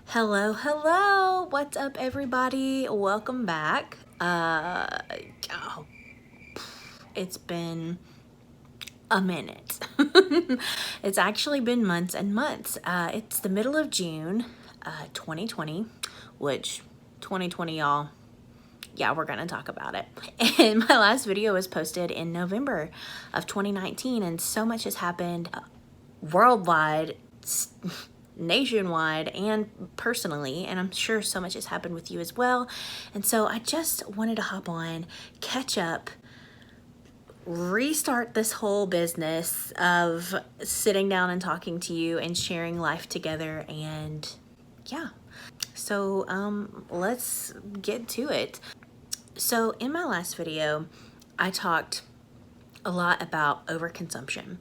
Hello. What's up, everybody? Welcome back. It's been a minute. It's actually been months and months. It's the middle of June, 2020, which 2020, y'all. Yeah, we're gonna talk about it. And my last video was posted in November of 2019, and so much has happened worldwide, nationwide, and personally, and I'm sure so much has happened with you as well. And so I just wanted to hop on, catch up, restart this whole business of sitting down and talking to you and sharing life together. And yeah, so let's get to it. So in my last video, I talked a lot about overconsumption.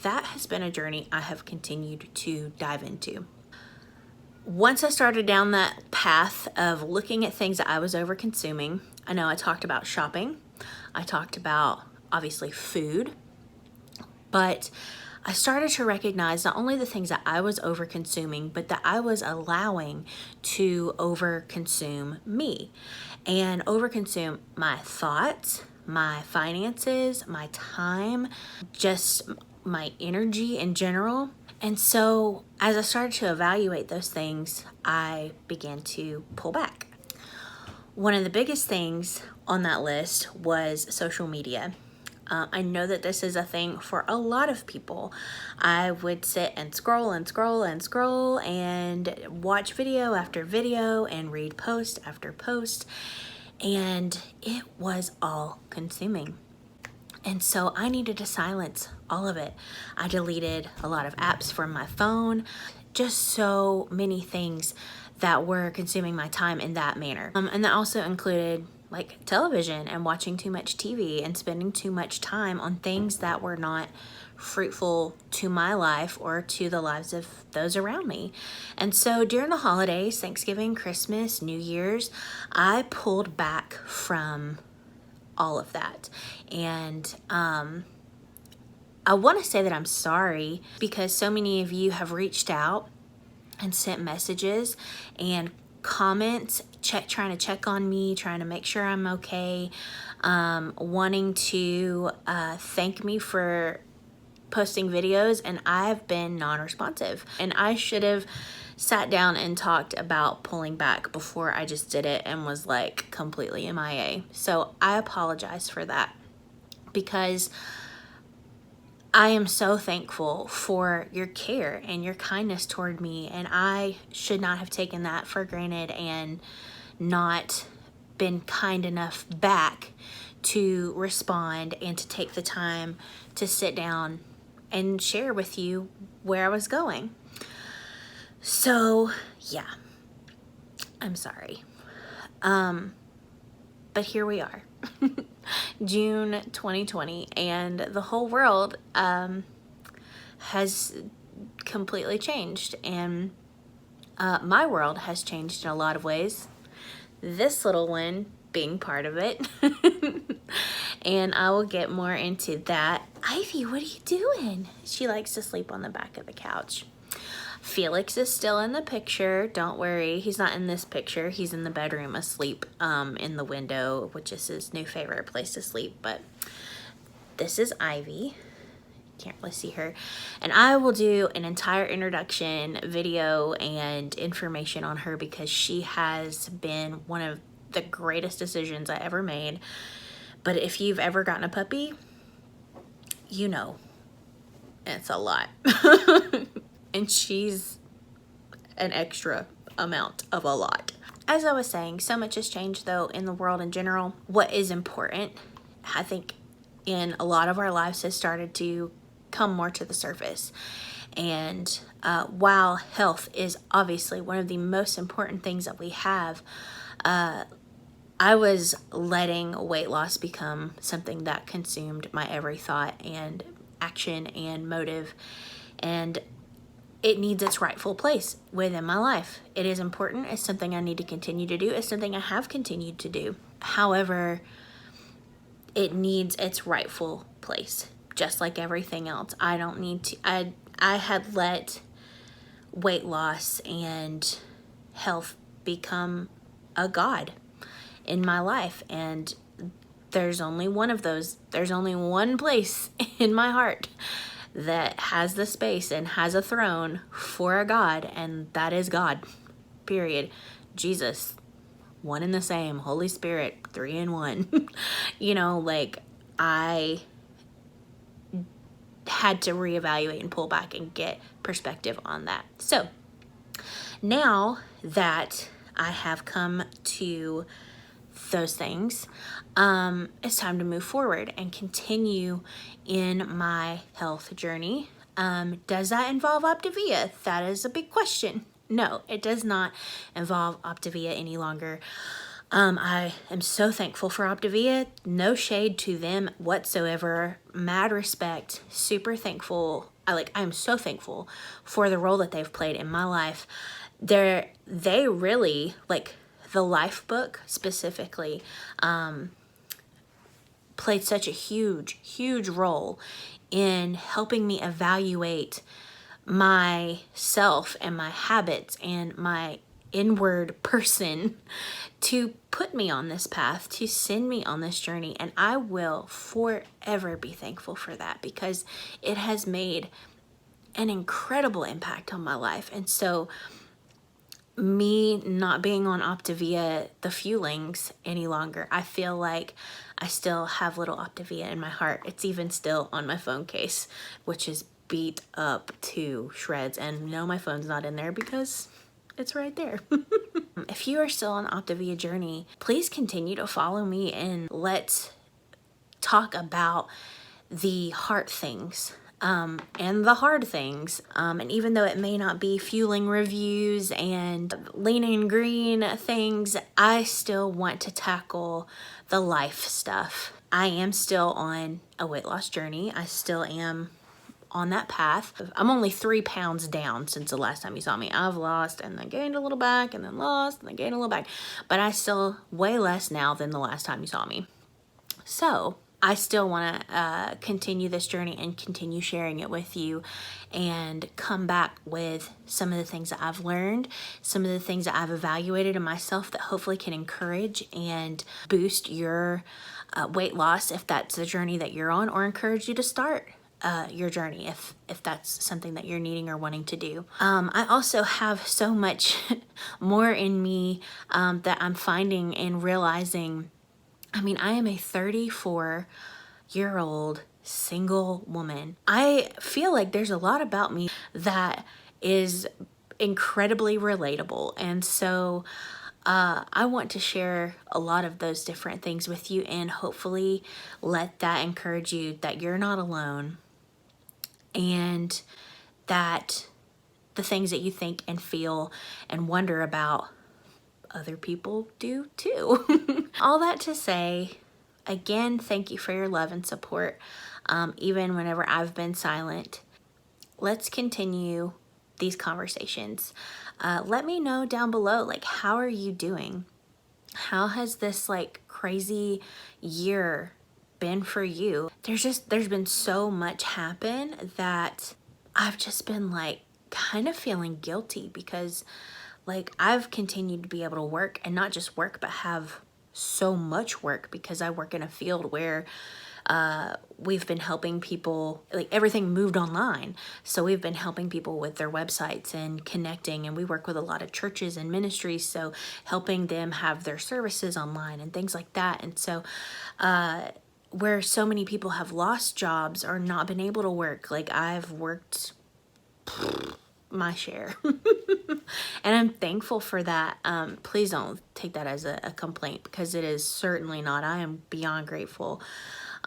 That has been a journey I have continued to dive into. Once I started down that path of looking at things that I was over consuming, I know I talked about shopping, I talked about obviously food, but I started to recognize not only the things that I was over consuming, but that I was allowing to over consume me and over consume my thoughts, my finances, my time, just my energy in general. And so as I started to evaluate those things, I began to pull back. One of the biggest things on that list was social media. I know that this is a thing for a lot of people. I would sit and scroll and scroll and scroll and watch video after video and read post after post, and it was all consuming. And so I needed to silence all of it. I deleted a lot of apps from my phone, just so many things that were consuming my time in that manner. And that also included like television and watching too much TV and spending too much time on things that were not fruitful to my life or to the lives of those around me. And so during the holidays, Thanksgiving, Christmas, New Year's, I pulled back from all of that. And I want to say that I'm sorry, because so many of you have reached out and sent messages and comments, trying to check on me, trying to make sure I'm okay, wanting to thank me for posting videos, and I've been non-responsive. And I should have sat down and talked about pulling back before I just did it and was like completely MIA. So I apologize for that, because I am so thankful for your care and your kindness toward me, and I should not have taken that for granted and not been kind enough back to respond and to take the time to sit down and share with you where I was going. So yeah, I'm sorry. But here we are. June 2020, and the whole world has completely changed, and my world has changed in a lot of ways, this little one being part of it. And I will get more into that. Ivy, what are you doing? She likes to sleep on the back of the couch. Felix is still in the picture. Don't worry, he's not in this picture. He's in the bedroom asleep in the window, which is his new favorite place to sleep. But this is Ivy. Can't really see her. And I will do an entire introduction video and information on her, because she has been one of the greatest decisions I ever made. But if you've ever gotten a puppy, you know it's a lot. And she's an extra amount of a lot. As I was saying, so much has changed though in the world in general. What is important, I think, in a lot of our lives has started to come more to the surface. And while health is obviously one of the most important things that we have, I was letting weight loss become something that consumed my every thought and action and motive. And it needs its rightful place within my life. It is important. It's something I need to continue to do. It's something I have continued to do. However, it needs its rightful place, just like everything else. I don't need to, I had let weight loss and health become a god in my life. And there's only one of those. There's only one place in my heart that has the space and has a throne for a God, and that is God, period. Jesus, one and the same. Holy Spirit, 3 in 1. Like, I had to reevaluate and pull back and get perspective on that. So now that I have come to those things, it's time to move forward and continue in my health journey. Does that involve Optavia? That is a big question. No, it does not involve Optavia any longer. I am so thankful for Optavia. No shade to them whatsoever. Mad respect. Super thankful. I'm so thankful for the role that they've played in my life. They really, like, the life book specifically, played such a huge, huge role in helping me evaluate myself and my habits and my inward person to put me on this path, to send me on this journey. And I will forever be thankful for that, because it has made an incredible impact on my life. And so me not being on Optavia, the feelings any longer, I feel like I still have little Optavia in my heart. It's even still on my phone case, which is beat up to shreds. And no, my phone's not in there because it's right there. If you are still on Optavia journey, please continue to follow me and let's talk about the heart things. And the hard things. And even though it may not be fueling reviews and leaning green things, I still want to tackle the life stuff. I am still on a weight loss journey. I still am on that path. I'm only 3 pounds down since the last time you saw me. I've lost and then gained a little back and then lost and then gained a little back. But I still weigh less now than the last time you saw me. So I still want to continue this journey and continue sharing it with you and come back with some of the things that I've learned, some of the things that I've evaluated in myself that hopefully can encourage and boost your weight loss if that's the journey that you're on, or encourage you to start your journey if that's something that you're needing or wanting to do. I also have so much more in me that I'm finding and realizing. I mean, I am a 34-year-old single woman. I feel like there's a lot about me that is incredibly relatable. And so I want to share a lot of those different things with you and hopefully let that encourage you that you're not alone and that the things that you think and feel and wonder about, other people do too. All that to say, again, thank you for your love and support, even whenever I've been silent. Let's continue these conversations. Let me know down below, like, how are you doing? How has this crazy year been for you? There's been so much happen that I've just been kind of feeling guilty because I've continued to be able to work, and not just work, but have so much work because I work in a field where we've been helping people, everything moved online. So we've been helping people with their websites and connecting, and we work with a lot of churches and ministries. So helping them have their services online and things like that. And so where so many people have lost jobs or not been able to work, I've worked my share. And I'm thankful for that. Please don't take that as a complaint, because it is certainly not. I am beyond grateful.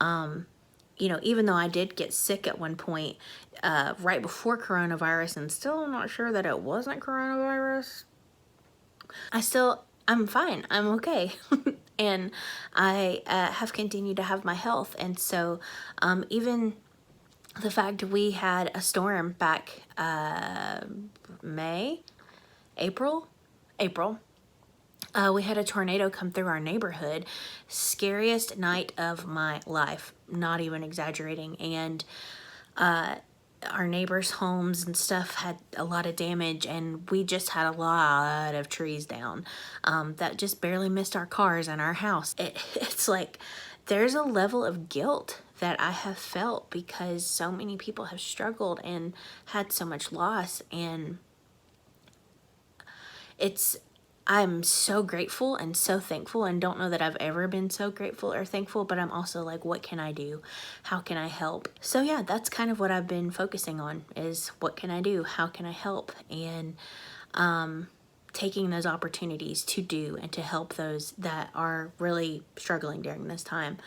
Even though I did get sick at one point right before coronavirus, and still not sure that it wasn't coronavirus, I'm fine. I'm okay. And I have continued to have my health. And so even the fact we had a storm back April. We had a tornado come through our neighborhood. Scariest night of my life, not even exaggerating. And our neighbors' homes and stuff had a lot of damage, and we just had a lot of trees down that just barely missed our cars and our house. It's like there's a level of guilt that I have felt because so many people have struggled and had so much loss, and I'm so grateful and so thankful, and don't know that I've ever been so grateful or thankful, but I'm also like, what can I do? How can I help? So yeah, that's kind of what I've been focusing on, is what can I do? How can I help? And taking those opportunities to do and to help those that are really struggling during this time.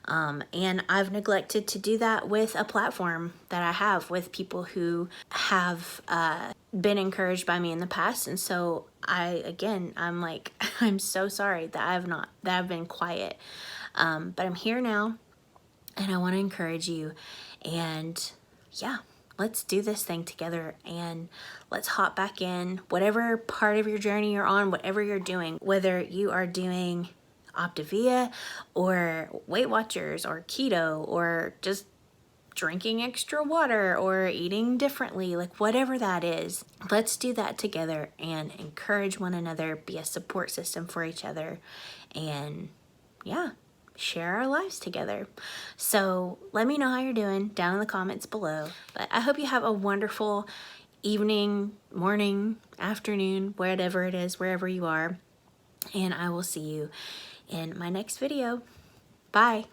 And I've neglected to do that with a platform that I have with people who have been encouraged by me in the past. And so I'm like, I'm so sorry that I've been quiet. But I'm here now, and I want to encourage you. And yeah, let's do this thing together, and let's hop back in whatever part of your journey you're on, whatever you're doing, whether you are doing Optavia or Weight Watchers or keto or just drinking extra water or eating differently, like whatever that is, let's do that together and encourage one another, be a support system for each other, and yeah, share our lives together. So let me know how you're doing down in the comments below. But I hope you have a wonderful evening, morning, afternoon, whatever it is, wherever you are. And I will see you in my next video. Bye.